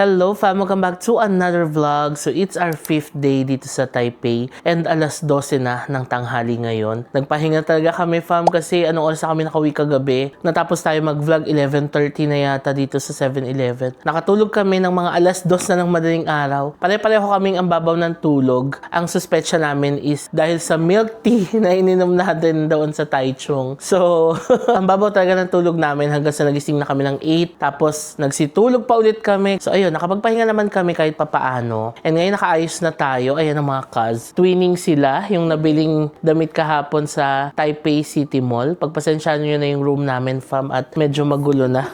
Hello fam, welcome back to another vlog. So it's our 5th day dito sa Taipei and alas 12 na ng tanghali ngayon. Nagpahinga talaga kami fam kasi anong oras na kami nakauwi kagabi. Natapos tayo mag-vlog 11:30 na yata dito sa 7-Eleven. Nakatulog kami ng mga alas 2 na ng madaling araw. Pare-pareho kaming ang babaw ng tulog. Ang suspetsya namin is dahil sa milk tea na ininom natin doon sa Taichung. So ang babaw talaga ng tulog namin hanggang sa nagising na kami ng 8. Tapos nagsitulog pa ulit kami. So ayun, nakapagpahinga naman kami kahit papaano. And ngayon nakaayos na tayo. Ayan ang mga cuz. Twinning sila, yung nabiling damit kahapon sa Taipei City Mall. Pagpasensyahan nyo na yung room namin, fam, at medyo magulo na.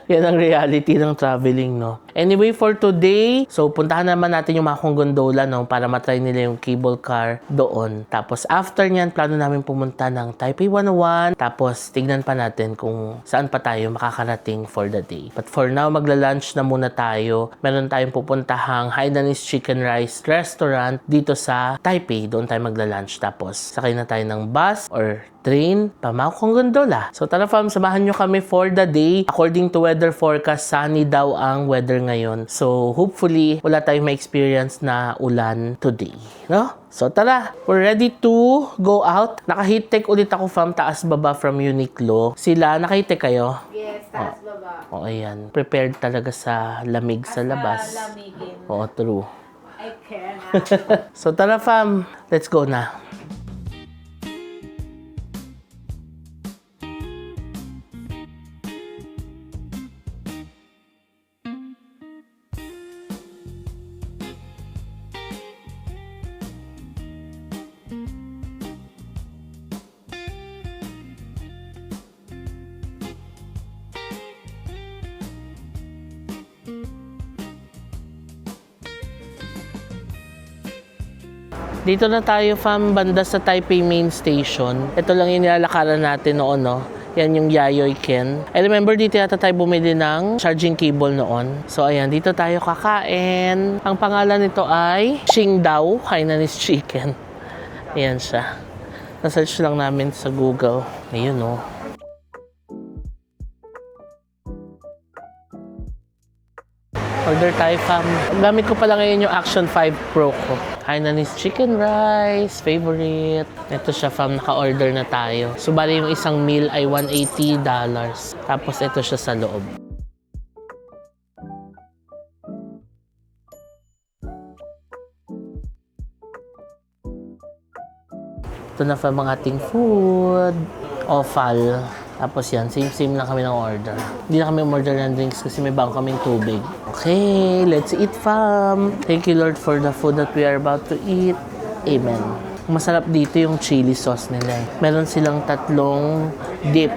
Yan ang reality ng traveling, no? Anyway, for today, so puntahan naman natin yung Makong Gondola, no? Para matry nila yung cable car doon. Tapos after nyan, plano namin pumunta ng Taipei 101. Tapos tignan pa natin kung saan pa tayo makakarating for the day. But for now, magla-lunch na muna tayo. Meron tayong pupuntahang Hainanese Chicken Rice Restaurant dito sa Taipei. Doon tayo magla-lunch. Tapos sakay na tayo ng bus or train pa Makong Gondola. So tara fam, samahan nyo kami for the day. According to weather forecast, sunny daw ang weather ngayon. So hopefully, wala tayong ma-experience na ulan today. No? So tara, we're ready to go out. Naka-heat-tech ulit ako fam, taas baba from Uniqlo. Sila, naka-heat-tech kayo? Yes, taas baba. O ayan, prepared talaga sa lamig sa labas. Lamigin. Oo, true. I care na. So tara fam, let's go na. Dito na tayo fam, banda sa Taipei Main Station. Ito lang yung nilalakaran natin noon, no? Yan yung Yayoi Ken. I remember dito yata tayo bumili ng charging cable noon. So ayan, dito tayo kakain. Ang pangalan nito ay Qingdao Hainanese Chicken. Ayan siya. Na-search lang namin sa Google. Ayun, no? Order tayo fam. Gamit ko pala ngayon yung Action 5 Pro ko. Hainanese Chicken Rice, favorite. Ito siya fam, naka-order na tayo. So bali yung isang meal ay $180. Tapos ito siya sa loob. Ito na fam ang ating food. Offal. Tapos yan, same lang kami ng order. Hindi na kami umorder ng drinks kasi may bago kaming tubig. Okay, let's eat fam. Thank you Lord for the food that we are about to eat. Amen. Masarap dito yung chili sauce nila. Meron silang 3 dip.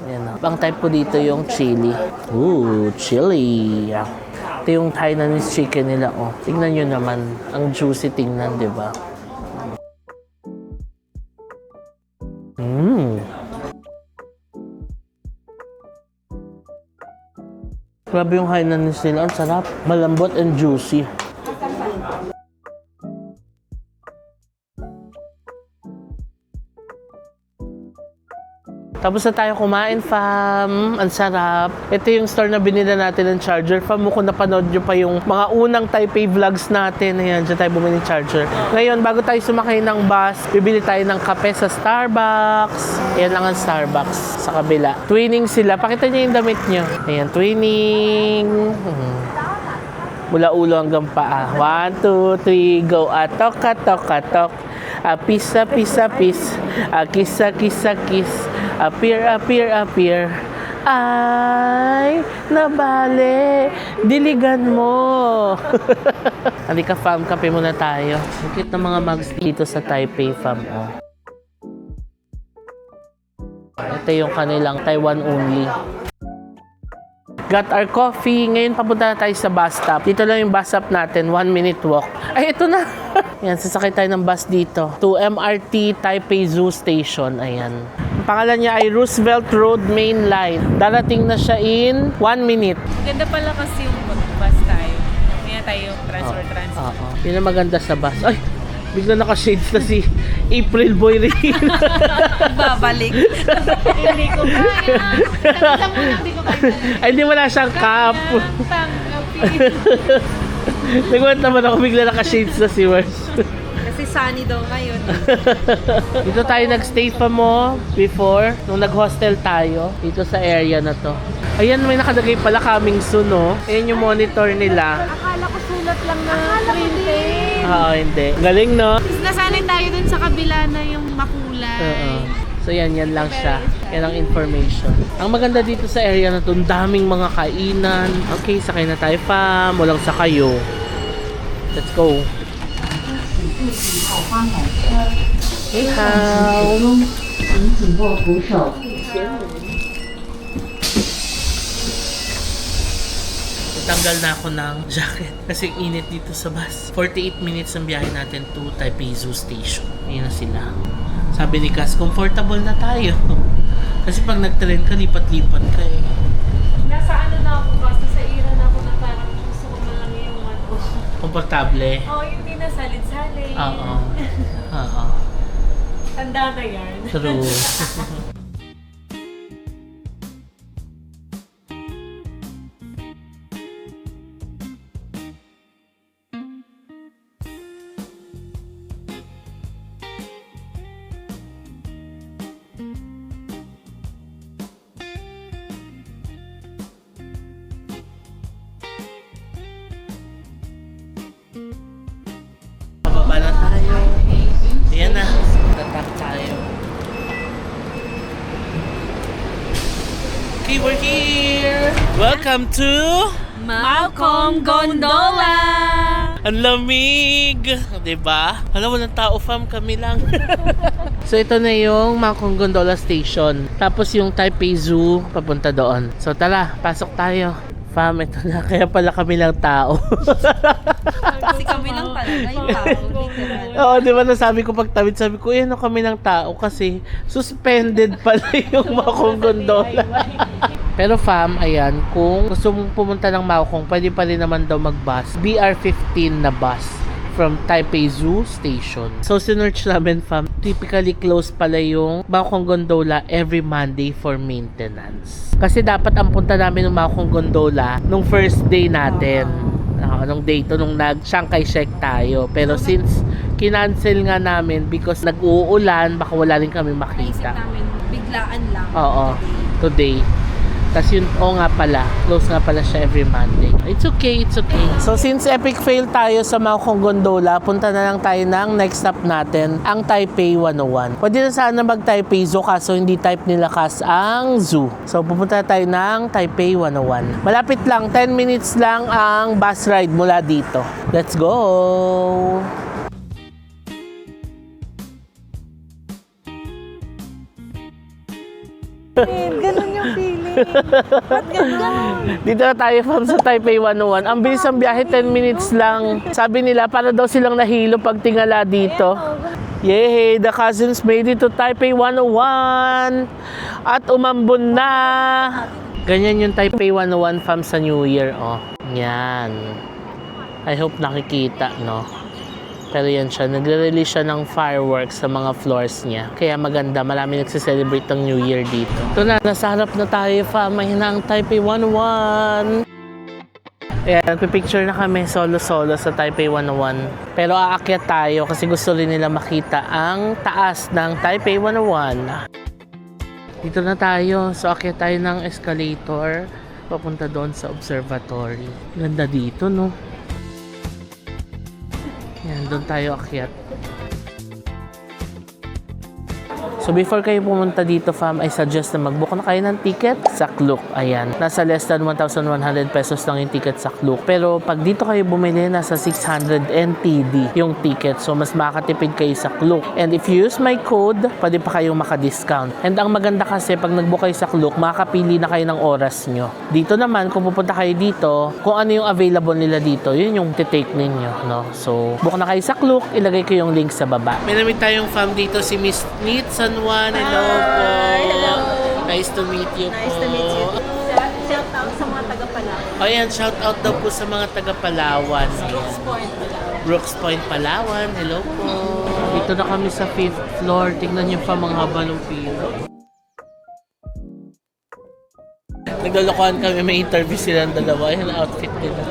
Ayan na. Ang type ko dito yung chili. Ooh, chili. Ito yung Hainanese chicken nila. Oh. Tingnan nyo naman. Ang juicy tingnan, di ba? Grabe yung Hainanese nila. Ang sarap. Malambot and juicy. Tapos na tayo kumain, fam. Ang sarap. Ito yung store na binila natin ng charger. Fam, kung napanood nyo pa yung mga unang Taipei vlogs natin. Ayan, dyan tayo bumili ng charger. Ngayon, bago tayo sumakay ng bus, bibili tayo ng kape sa Starbucks. Ayan lang ang Starbucks sa kabila. Twinning sila. Pakita nyo yung damit nyo. Ayan, twinning. Mula ulo hanggang paa. 1, 2, 3, go. Atok, atok, atok. Pisa, pisa, pis. Kisa, kisa, kiss. Appear, appear, appear. Ay, nabale. Diligan mo. Halika fam, kape muna tayo. Ang cute ng mga mugs dito sa Taipei fam. Oh. Ito yung kanilang Taiwan only. Got our coffee. Ngayon papunta na tayo sa bus stop. Dito lang yung bus stop natin. 1-minute walk. Ay, ito na. Yan, sasakay tayo ng bus dito. To MRT Taipei Zoo Station. Ayan. Ang pangalan niya ay Roosevelt Road Main Line. Darating na siya in 1 minute. Maganda pala kasi yung bus tayo. May tayo transfer. Oo. Yun ang maganda sa bus. Ay, bigla naka-shades na si April Boy rin. Babalik. Hindi ko kaya. Isa mo lang, hindi ko kaya. Ay, hindi wala siyang cap. Tanggapin. Nagwant naman ako, bigla naka-shades na si Mars. Kasi sunny daw ngayon. Dito tayo nagstay pa mo before, nung nag-hostel tayo, dito sa area na to. Ayan, may nakalagay pala coming soon, no? Ayan yung monitor nila. Akala ko sulat lang na printed. Oo, hindi. Galing, no? Nasanay tayo dun sa kabila na yung makulay. Oo. So yan lang siya. Yan ang information. Ang maganda dito sa area na to, daming mga kainan. Okay, sakay na tayo fam. Walang sakayo. Let's go. Hey, how? Tanggal na ako ng jacket kasi init dito sa bus. 48 minutes ang biyahe natin to Taipei Zoo Station. Ayun na sila. Sabi ni Cass, comfortable na tayo. Kasi pag nag-train ka, lipat-lipat ka eh. Nasa ano na ako, basta sa era na ako na parang gusto ko na lang yung ano. Komportable. Oh, yung di na salid-salid. Oo. Oo. Tanda na yan. True. Pababa na tayo. Ayan na. Tatak tayo. Okay, we're here! Welcome to... Malcolm Gondola! Ang lamig! Diba? Alam mo ng tao, fam, kami lang. So, ito na yung Malcolm Gondola Station. Tapos yung Taipei Zoo, papunta doon. So, tara, pasok tayo. Fam, ito na. Kaya pala kami lang tao. Kasi kami lang talaga yung tao. Literal. Oo, di ba nasabi ko pagtawid, sabi ko, ano kami ng tao kasi suspended pala yung Malcolm Gondola. Pero fam, ayan, kung gusto mong pumunta ng Malcolm, pwede pa rin naman daw mag-bus. BR15 na bus from Taipei Zoo Station. So, sinearch namin fam, typically close pala yung Malcolm Gondola every Monday for maintenance. Kasi dapat ang punta namin ng Malcolm Gondola nung first day natin. Nung day to, nung nag-Shanghai Shek tayo. Pero since kinancel nga namin because nag-uulan, baka wala rin kami Naisip makita. namin, biglaan lang. Oo, today. Tapos yun, nga pala, close nga pala siya every Monday. It's okay, it's okay. So since epic fail tayo sa Malcolm Gondola, punta na lang tayo ng next stop natin, ang Taipei 101. Pwede na sana mag-Taipei Zoo kaso hindi type nila Cass ang zoo. So pupunta tayo ng Taipei 101. Malapit lang, 10 minutes lang ang bus ride mula dito. Let's go! Ganun yung feeling. Ba't ganun? Dito na tayo fam sa Taipei 101. Ang bilis ng biyahe, 10 minutes lang. Sabi nila, para daw silang nahilo pag tingala dito. Yay! The cousins made it to Taipei 101. At umambon na. Ganyan yung Taipei 101 fam sa New Year, oh. Yan. I hope nakikita, no? Pero yan siya, nagre-release siya ng fireworks sa mga floors niya. Kaya maganda, marami nagse-celebrate ng New Year dito. Ito na, nasa harap na tayo, fam. May hinang Taipei 101. Ayan, nagpipicture na kami solo-solo sa Taipei 101. Pero aakyat tayo kasi gusto rin nila makita ang taas ng Taipei 101. Dito na tayo. So, aakyat tayo ng escalator. Papunta doon sa observatory. Ganda dito, no? Yan, doon tayo akyat. So before kayo pumunta dito fam, I suggest na mag-book na kayo ng ticket sa Klook. Ayan, nasa less than 1,100 pesos lang yung ticket sa Klook. Pero pag dito kayo bumili, nasa 600 NTD yung ticket. So mas makakatipid kayo sa Klook. And if you use my code, pwede pa kayong maka-discount. And ang maganda kasi pag nag-book kayo sa Klook, makakapili na kayo ng oras nyo. Dito naman, kung pupunta kayo dito, kung ano yung available nila dito, yun yung titake ninyo, no? So book na kayo sa Klook, ilagay ko yung link sa baba. May namit tayong fam dito, si Miss Neat San Juan. Hello po. Hello. Nice to meet you Nice po. to meet you. Shout out sa mga taga-Palawan. O yan, shout out daw po sa mga taga Palawan. Brooks Point, Palawan. Brooks Point, Palawan. Hello po. Dito na kami sa 5th floor. Tingnan niyo pa mga haba ng pila. Naglolokohan kami, may interview silang dalawa. Yan ang outfit nila.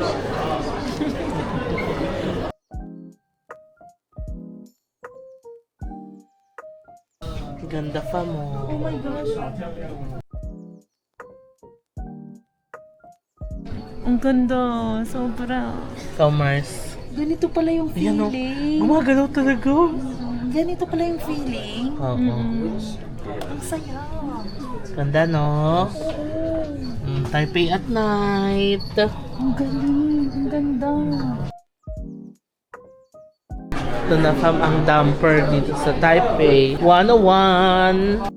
Ganda pa mo. Oh my gosh. Ang ganda. Sobra. Ikaw, Mars. Ganito pala yung Ayan o. feeling. Gumagalaw talaga. Ganito pala yung feeling. Oo. Ang saya. Ganda, no? Taipei at night. Ang galing. Ang ganda. Ito na fam ang damper dito sa Taipei 101.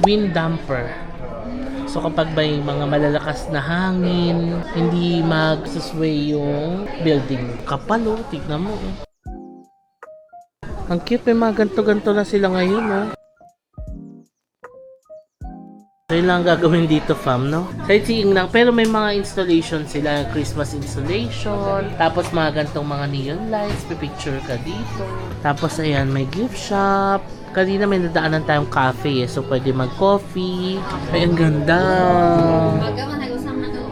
Wind damper. So kapag may mga malalakas na hangin, hindi mag-sway yung building. Kapal oh, tignan mo oh. Ang cute, may mga ganto-ganto na sila ngayon oh. So yun lang ang gagawin dito fam, no? Sightseeing lang, pero may mga installation sila, Christmas installation, tapos mga gantong mga neon lights, pipicture ka dito. Tapos ayan, may gift shop. Kanina may nadaanan tayong cafe so pwede mag-coffee. Ay, ang ganda!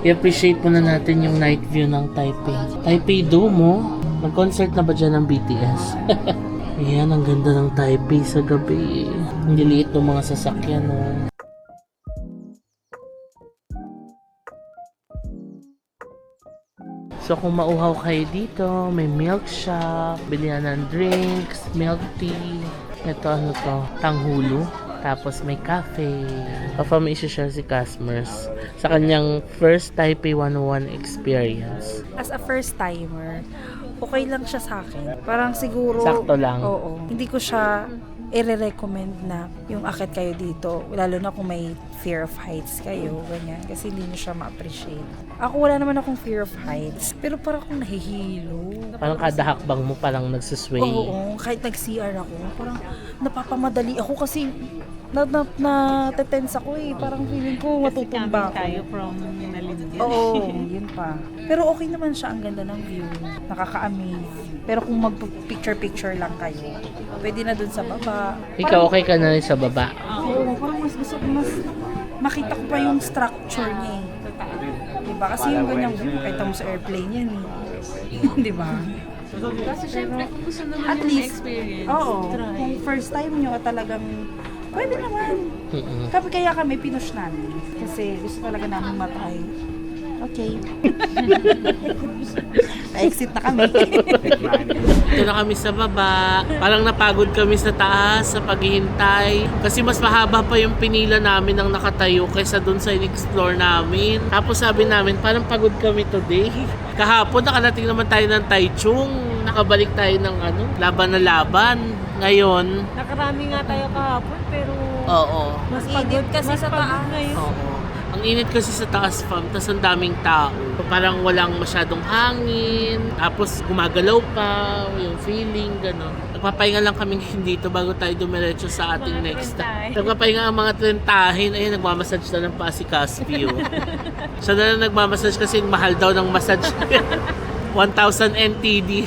I-appreciate muna natin yung night view ng Taipei. Taipei Dome, oh. Mag-concert na ba dyan ng BTS? Ayan, ang ganda ng Taipei sa gabi. Ang liliit ng mga sasakyan, oh. So kung mauhaw kayo dito, may milk shop, bilihan ng drinks, milk tea. Ito ano to, tanghulo. Tapos may cafe. Papa may isi-share si Casmers sa kanyang first Taipei 101 experience. As a first timer, okay lang siya sa akin. Parang siguro... Sakto lang. Oo. Hindi ko siya i-recommend na yung akit kayo dito. Lalo na kung may fear of heights kayo. Ganyan. Kasi hindi nyo siya ma-appreciate. Ako wala naman akong fear of heights. Pero parang akong nahihilo. Parang kada hakbang mo parang nagsusway. Oo. Kahit nag-CR ako, parang napapamadali ako kasi na-tense ako eh. Parang feeling ko matutumba ako. tayo from Nalindyan. Oo, yun pa. Pero okay naman siya, ang ganda ng view. Nakaka-amaze. Pero kung mag-picture-picture lang kayo, pwede na dun sa baba. Ikaw okay ka na rin sa baba? Oo, parang mas gusto ko, mas makita ko pa yung structure niya eh. Diba? Kasi yung ganyang view, makita mo sa airplane yan eh. Diba? Kasi syempre, kung gusto naman At yung least, experience, oo, try. kung first time nyo talagang, pwede naman. Kaya kami pinush namin. Kasi gusto talaga namin matry. Okay. Na-exit na kami. Ito na kami sa baba. Parang napagod kami sa taas sa paghihintay. Kasi mas mahaba pa yung pinila namin ng nakatayo kaysa dun sa in-explore namin. Tapos sabi namin, parang pagod kami today. Kahapon nakarating naman tayo ng Taichung. Nakabalik tayo ng laban na laban. Ngayon, Nakarami nga tayo kahapon, pero oo. mas Init kasi mas sa pagod taas. ngayon. Oo. Ang init kasi sa taas fam, tas ang daming tao. Parang walang masyadong hangin, tapos gumagalaw pa, yung feeling, gano'n. Nagpapahinga lang kami ngayon dito bago tayo dumiretso sa ating Mga next stop. trentahe. Nagpapahinga ang mga trentahin, ayun, nagmamassage na ng pa si Caspio. Siya na lang nagmamassage kasi mahal daw ng massage. 1,000 NTD.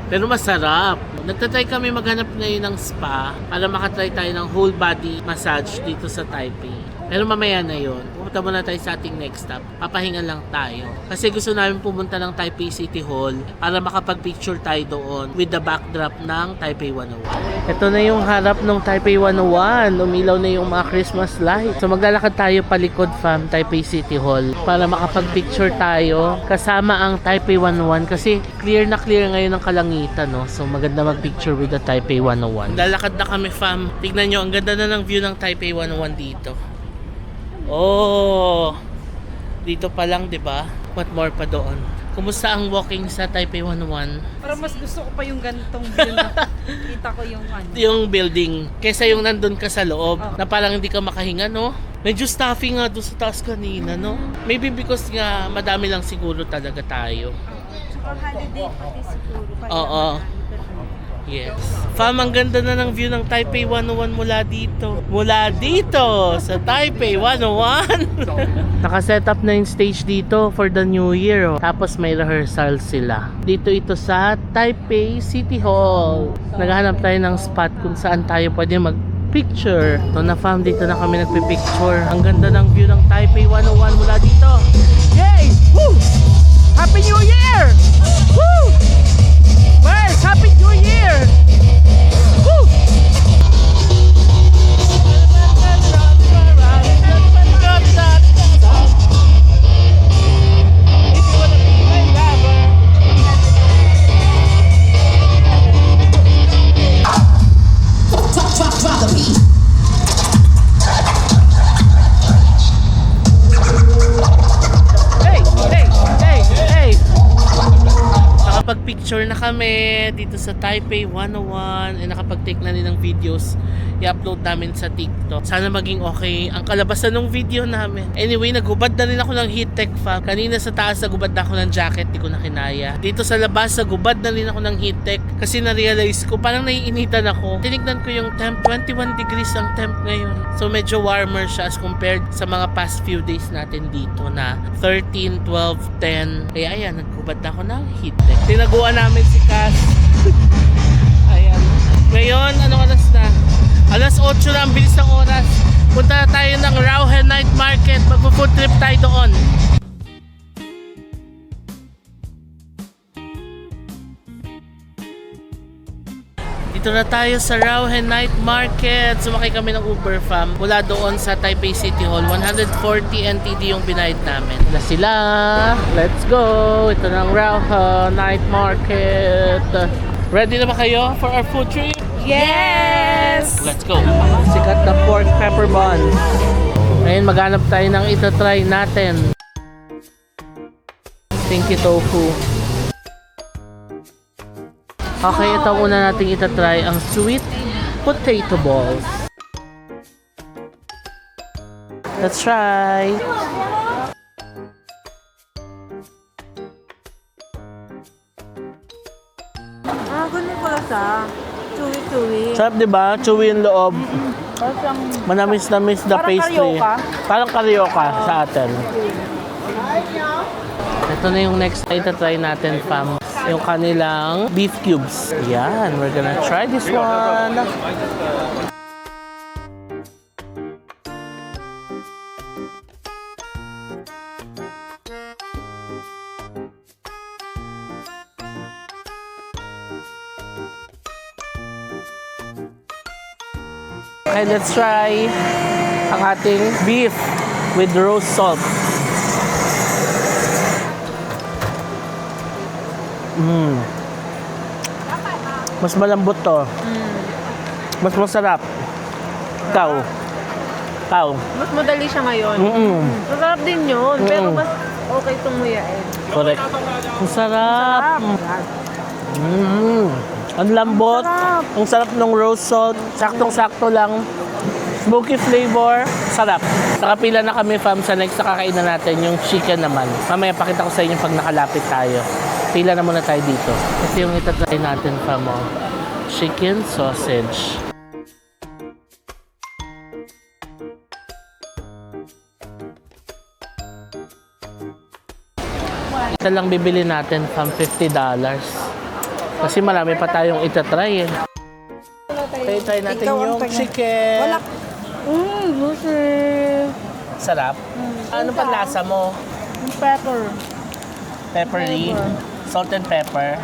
Pero masarap. Nagtatry kami maghanap ngayon ng spa para makatry tayo ng whole body massage dito sa Taipei. Pero mamaya na yon. Pumunta muna tayo sa ating next stop. Papahinga lang tayo. Kasi gusto namin pumunta ng Taipei City Hall para makapag-picture tayo doon with the backdrop ng Taipei 101. Ito na yung harap ng Taipei 101. Umilaw na yung mga Christmas lights. So maglalakad tayo palikod from Taipei City Hall para makapag-picture tayo kasama ang Taipei 101 kasi clear na ngayon ang kalangitan, no? So maganda mag-picture with the Taipei 101. Lalakad na kami fam. Tignan nyo, ang ganda na ng view ng Taipei 101 dito. Oh, dito pa lang, 'di ba? What more pa doon? Kumusta ang walking sa Taipei 101? Parang mas gusto ko pa yung ganitong view na kita ko yung Yung building, kaysa yung nandun ka sa loob, na parang hindi ka makahinga, no? Medyo stuffy nga doon sa taas kanina, no? Maybe because nga madami lang siguro talaga tayo. Tsaka holiday pati siguro. Oo. Yes. Fam, ang ganda na ng view ng Taipei 101 mula dito. Mula dito sa Taipei 101. Nakaset up na yung stage dito for the New Year. Oh. Tapos may rehearsal sila. Dito ito sa Taipei City Hall. Naghahanap tayo ng spot kung saan tayo pwede mag-picture. So na fam, dito na kami nagpipicture. Ang ganda ng view ng Taipei 101 mula dito. Yay! Woo! Happy New Year! Woo! Mars, Happy New Year! Woo! Nakapag-picture na kami dito sa Taipei 101 and nakapag-take na rin ng videos. I-upload namin sa TikTok. Sana maging okay ang kalabasan ng video namin. Anyway, nagubad na rin ako ng heat tech fam. Kanina sa taas nagubad na ako ng jacket, di ko na kinaya. Dito sa labas nagubad na rin ako ng heat tech kasi na-realize ko parang naiinitan ako. Tinignan ko yung temp, 21 degrees ang temp ngayon. So medyo warmer siya as compared sa mga past few days natin dito na 13, 12, 10. Kaya ayan, nagubad na ako ng heat tech. Tinaguan namin si Cass. Ayan. Ngayon, anong oras na? Alas 8 na, ang bilis ng oras. Punta na tayo ng Rauhen Night Market. Magpo-food trip tayo doon. Dito na tayo sa Rauhen Night Market. Sumakay kami ng Uber fam. Mula doon sa Taipei City Hall. 140 NTD yung binayad namin. Na sila. Let's go. Ito na ang Rauhen Night Market. Ready na ba kayo for our food trip? Yes! Let's go. Sikat na pork pepper bun. Ngayon maghanap tayo ng itatry natin. Stinky tofu. Okay, ito ang una nating itatry, ang sweet potato balls. Let's try. Ganun pala siya. Chewy-chewy. Sarap, di ba? Chewy yung loob. Parang Manamis-namis the Parang pastry. karyoka. Parang karyoka sa atin. Ito na yung next na itatry natin, fam. Yung kanilang beef cubes. Yan, we're gonna try this one. Okay, let's try ang ating beef with roast salt. Mas malambot to. Mas masarap. Ikaw. Mas madali siya ngayon. Masarap din yun, pero mas okay itong muyain. Correct. Ang sarap. Ang lambot. Ang sarap ng roast salt. Saktong-sakto lang. Smoky flavor. Sarap. Nakapila na kami, fam, sa next na kakainan natin, yung chicken naman. Mamaya pakita ko sa inyo pag nakalapit tayo. Pila na muna tayo dito. Ito yung itatry natin, fam. Chicken sausage. Ito lang bibili natin, fam, $50. Kasi marami pa tayong itatry eh. Okay, try natin Ikaw ang yung taga- chicken. Wala. Lucy. Sarap. Ano pa lasa mo? Pepper. Peppery. Salt and pepper.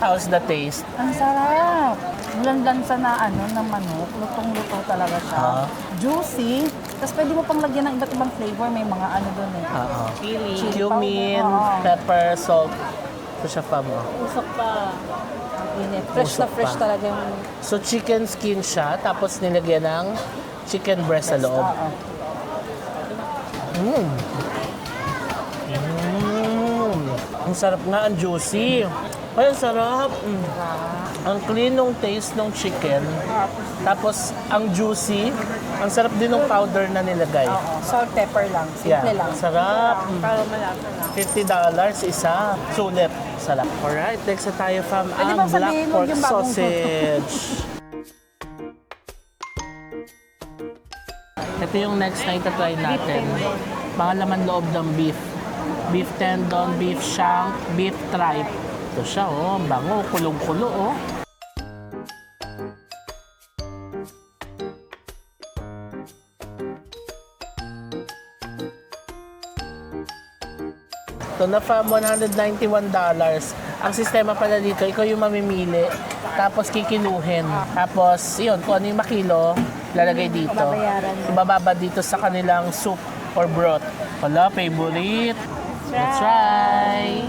How's the taste? Ang sarap. Lansa na ng manok. Lutong-luto talaga siya. Juicy. Tapos pwede mo pang lagyan ng iba't ibang flavor. May mga doon eh. Chili. Chili Cumin, powder. pepper, salt. Ito siya pa mo. Usok pa. Init. Fresh na Usok fresh pa. talaga yung So chicken skin siya, tapos nilagyan ng chicken breast sa loob. Oo. Ang sarap nga, ang juicy. Ay, ang sarap. Ang clean ng taste ng chicken. Tapos, ang juicy. Ang sarap din ng powder na nilagay. Salt, pepper lang. Simple lang. Sarap. Para malasa lang. $50 isa. Sulit. Sarap. Alright, next na tayo fam. Pwede Ang bang black sabihin mo pork yung bagong sausage. Ito yung next na itatry natin. Mga laman loob ng beef. Beef tendon, beef shank, beef tripe. Ito siya, oh. Ang bango. Kulong-kulo, oh. Ito na fam, $191. Ang sistema pala dito, ikaw yung mamimili, tapos kikiluhin. Tapos, yun, kung ano yung makilo, lalagay dito. Babayaran. Ibababa dito sa kanilang soup or broth. Wala, favorite. Let's try.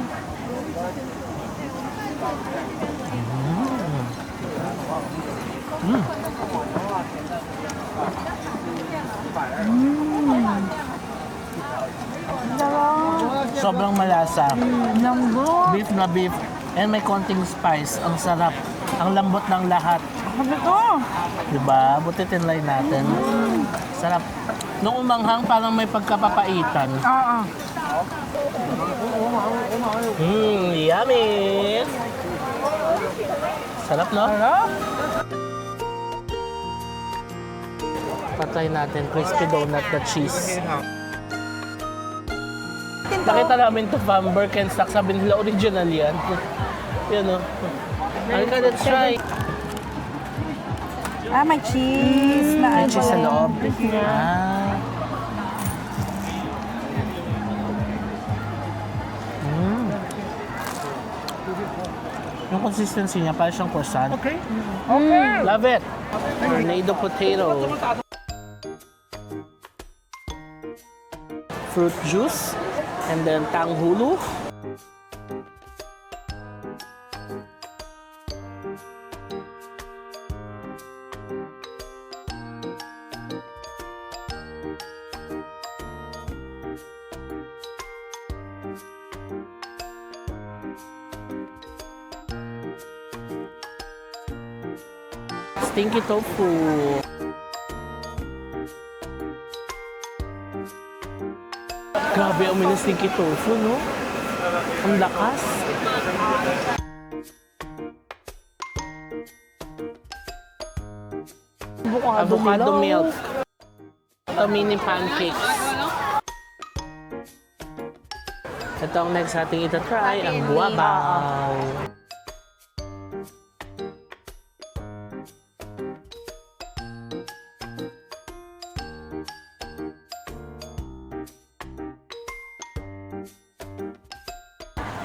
Sobrang malasa. Lambot. Beef na beef. And may konting spice. Ang sarap. Ang lambot ng lahat. Ano to? Diba? Butitin line natin. Sarap. Nung umanghang, parang may pagkapapaitan. Oo. Yummy! Sarap, no? Sarap. Patry natin crispy donut na cheese. Nakita namin to fam, Birkenstock. Sabi nila original yan. Yan, o. Halika, let's try. Ah, may cheese. Na May cheese sa loob. Ah. Yung consistency niya, parang siyang croissant. Okay. Love it. Tornado potato. Fruit juice. And then tanghulu. Stinky tofu. Grabe, ang stinky tofu, no? Ang lakas. Avocado milk. Ito, mini pancakes. Ito ang next ating itatry, ang guabaw.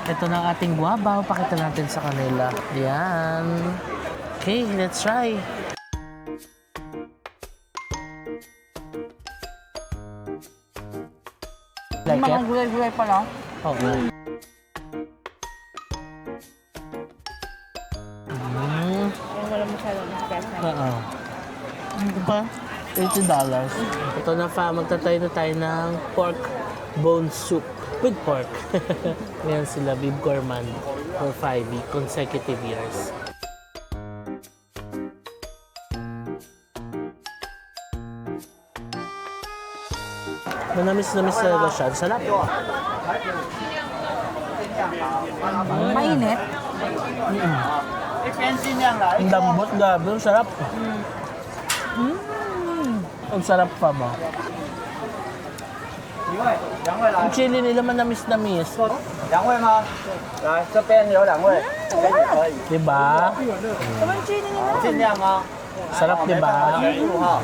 Ito na ang ating guabaw. Pakita natin sa kanila. Yan. Okay, let's try. Like Mga it? gulay-gulay pala. Oo. Yung wala masyadong stress na. Oo. Ano pa? $80. Ito na fa, magtatry na tayo ng pork bone soup with pork. Ngayon sila, Bib Gourmand for 5 consecutive years. Manamis-namis talaga siya. Ang sarap. Mainit. Ang lambot, gabi. Ang sarap. Ang sarap pa mo. Ang chili nila manamis-namis. 两位吗？来，这边有2位，这边也可以， Diba? Sobrang chili nila. 尽量哦。 Sarap, diba?全部哈。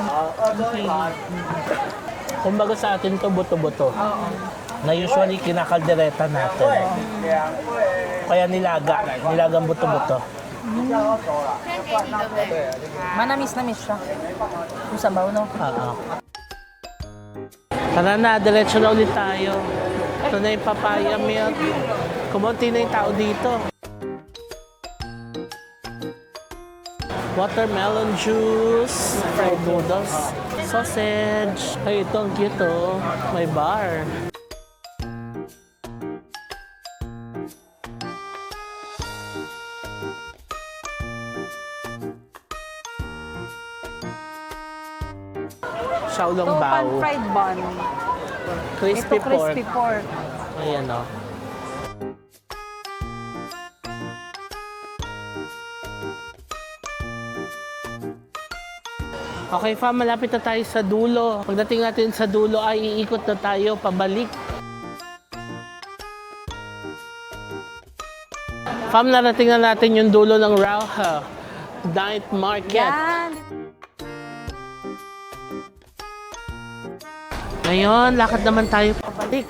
好，2周1盘。 Kumbaga sa atin to buto-buto. Na usually kinakaldereta natin. Kaya nilagang buto-buto. Manamis-namis siya. Yung sabaw, no? Oo. Tara na, diretso na ulit tayo. Ito na yung papaya milk. Kumunti na yung tao dito. Watermelon juice, fried noodles, sausage. Ay, ito ang cute, oh. May bar. Xiaolong Ito, bao. pan-fried bun. Crispy Ito, pork. crispy pork. Ayan o. Okay, fam, malapit na tayo sa dulo. Pagdating natin sa dulo ay iikot na tayo pabalik. Fam, narating na natin yung dulo ng Rauha Night Market. Yan. Ngayon, lakad naman tayo pabalik.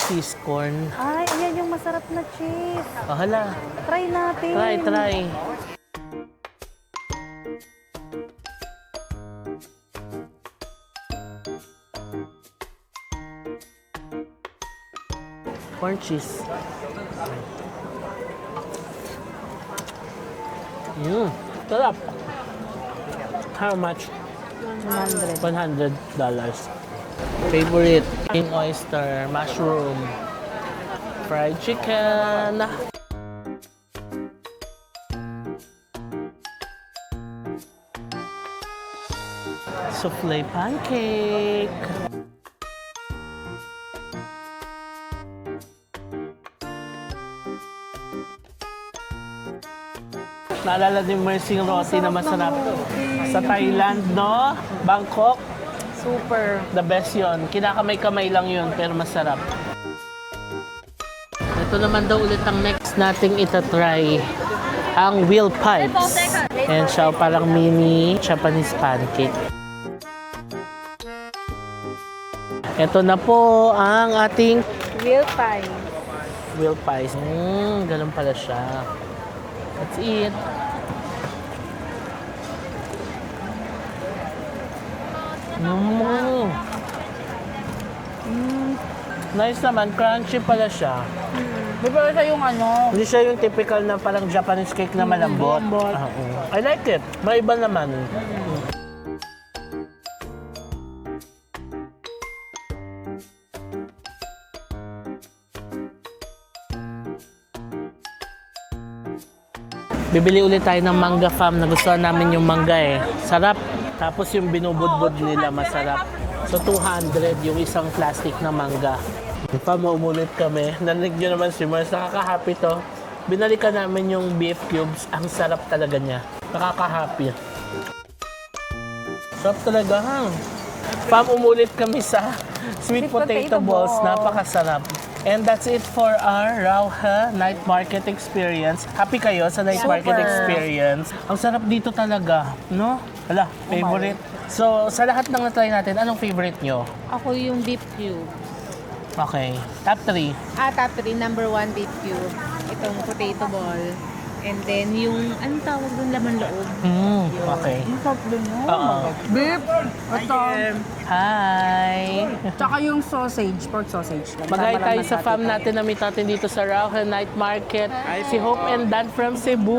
Cheese corn. Ay, ayan yung masarap na cheese. Oh, hala. Try natin. Try. Corn cheese. Sarap. How much? 100. $100. Favorite, king oyster, mushroom, fried chicken. Souffle pancake. Naalala din mo yung roti na masarap sa Thailand, no? Bangkok. Super. The best yon. Kinakamay-kamay lang yun, pero masarap. Ito naman daw ulit ang next nating itatry. Ang wheel pipes. And siya parang mini Japanese pancake. Ito na po ang ating Real pie. wheel pies. Ganun pala siya. That's it. Nice naman, crunchy pala siya. Di ba siya yung ano? Hindi siya yung typical na parang Japanese cake na malambot. Ah, oo. I like it. Maiba naman. Bibili ulit tayo ng mangga, fam. Nagustuhan namin yung mangga eh. Sarap. Tapos yung binubudbud nila masarap. So 200 yung isang plastic na mangga. Fam, umulit kami. Narinig nyo naman si Mars. Nakaka-happy to. Binalikan namin yung beef cubes. Ang sarap talaga niya. Nakaka-happy. Sarap talaga, ha? Fam, umulit kami sa sweet potato balls. Napakasarap. And that's it for our Rauha Night Market experience. Happy kayo sa Night Market experience. Ang sarap dito talaga, no? Hala, favorite. So, sa lahat ng na-try natin, anong favorite nyo? Ako yung beef cube. Okay. Top 3. Top 3, number 1 beef cube. Itong potato ball. And then yung, anong tawag doon, laman loob? Okay. Ang sarap din yun. Oo. Beef. Ito. Hi! Tsaka yung sausage, pork sausage. Mag-hi tayo sa fam natin na meet natin dito sa Rauha Night Market. Si Hope and Dan from Cebu.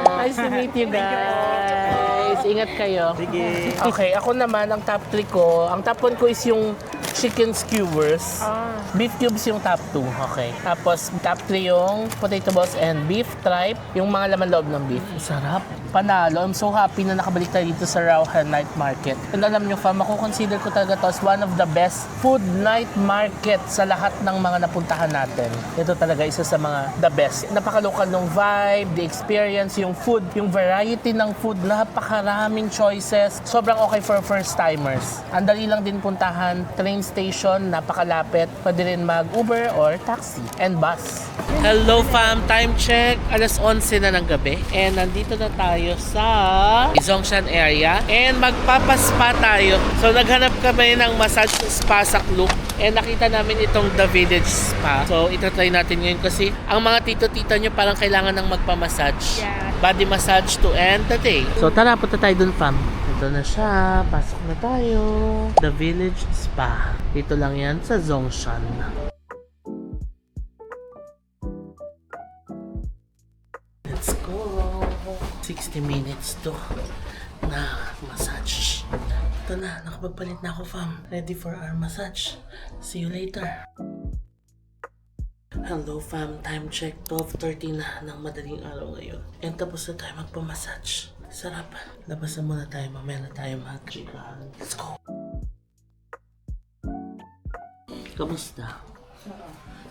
Nice to meet you guys. Ingat kayo. Sige. Okay, ako naman, ang top 3 ko, ang top 1 ko is yung chicken skewers. Beef cubes yung top 2. Okay. Tapos, top 3 yung potato balls and beef tripe. Yung mga laman loob ng beef. Sarap. Panalo. I'm so happy na nakabalik tayo dito sa Rauha Night Market. And alam nyo, fam, ako consider ko talaga to as one of the best food night market sa lahat ng mga napuntahan natin. Ito talaga isa sa mga the best. Napakalokal ng vibe, the experience, yung food, yung variety ng food, napakaraming choices. Sobrang okay for first-timers. Ang dali lang din puntahan, train station, napakalapit. Pwede rin mag-Uber or taxi and bus. Hello fam, time check. Alas 11 na ng gabi. And nandito na tayo sa Zongshan area. And magpapaspa tayo. So naghanap kami ng massage spa sa Klook. And nakita namin itong The Village Spa. So itatry natin ngayon kasi ang mga tito-tita nyo parang kailangan ng magpamassage. Yeah. Body massage to end the day. So tara, punta tayo dun fam. Ito na siya. Pasok na tayo. The Village Spa. Dito lang yan sa Zongshan. Let's go. 60 minutes to na massage. Ito na, nakapagpalit na ako fam. Ready for our massage. See you later. Hello fam, time check 12:30 na ng madaling araw ngayon. And tapos na tayo magpamassage. Sarap. Labas na muna tayo, mamaya na tayo mag-chikahan. Let's go! Kamusta?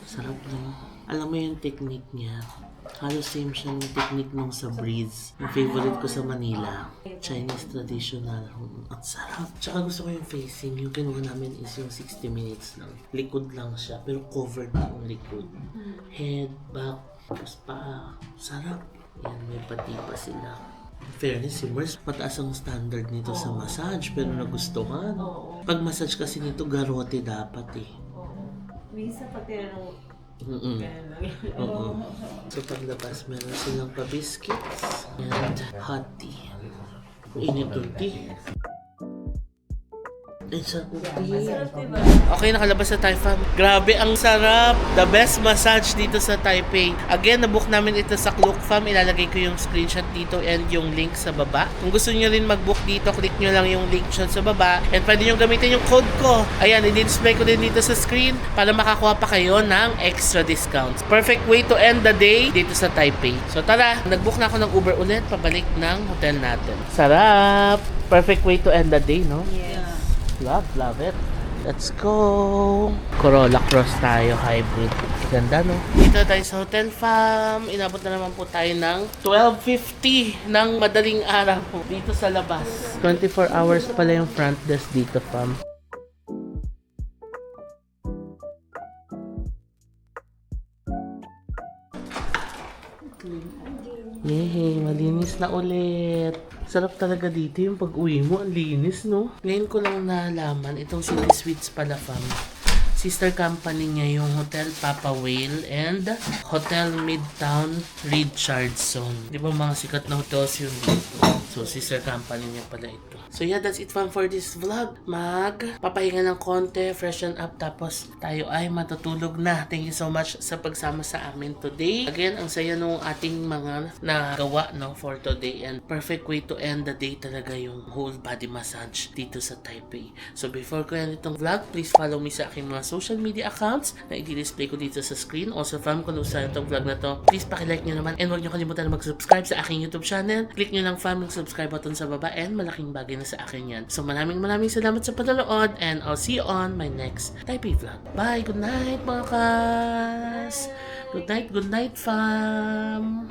Sarap no? Alam mo yung technique niya. Halos same siya ng technique nung sa Breeze. Yung favorite ko sa Manila. Chinese traditional. Ang sarap. Tsaka gusto ko yung facing. Yung kinuha namin is yung 60 minutes lang. Likod lang siya, pero covered na yung likod. Head, back, tapos paa. Sarap. Yan, may pati pa sila. In fairness, si Mers, mataas ang standard nito sa massage, pero nagustuhan. Pag massage kasi nito, garote dapat eh. Minsan pag tinanong, Oo. So paglabas, meron silang pa-biscuits and hot tea. Init yung tea. Ay, sarap ng tea. Okay, nakalabas na tayo fam. Grabe, ang sarap! The best massage dito sa Taipei. Again, nabook namin ito sa Klook Fam. Ilalagay ko yung screenshot dito and yung link sa baba. Kung gusto nyo rin mag-book dito, click nyo lang yung link dyan sa baba. And pwede nyo gamitin yung code ko. Ayan, i-display ko din dito sa screen para makakuha pa kayo ng extra discounts. Perfect way to end the day dito sa Taipei. So tara, nag-book na ako ng Uber ulit pabalik ng hotel natin. Sarap! Perfect way to end the day, no? yes. Love it. Let's go! Corolla Cross tayo, hybrid. Ganda, no? Dito tayo sa Hotel Fam. Inabot na naman po tayo ng 12:50 ng madaling araw dito sa labas. 24 hours pala yung front desk dito, Fam. Yay, malinis na ulit. Sarap talaga dito yung pag-uwi mo. Ang linis, no? Ngayon ko lang nalaman, itong City Suites pala, fam. Sister company niya yung Hotel Papa Whale and Hotel Midtown Richardson. Di ba mga sikat na hotels yun dito? So, sister company niya pala ito. So yeah, that's it fam for this vlog. Papahinga ng konti, freshen up, tapos tayo ay matutulog na. Thank you so much sa pagsama sa amin today. Again, ang saya nung ating mga nagawa no, for today, and perfect way to end the day talaga yung whole body massage dito sa Taipei. So before ko end itong vlog, please follow me sa aking mga social media accounts na i-display ko dito sa screen. Also fam, kung gusto nyo itong vlog na to, please pakilike nyo naman, and huwag nyo kalimutan na mag-subscribe sa aking YouTube channel. Click nyo lang fam yung subscribe button sa baba, and malaking bagay na sa akin yan. So maraming salamat sa panonood, and I'll see you on my next Taipei vlog. Bye! Good night mga kas! Good night fam!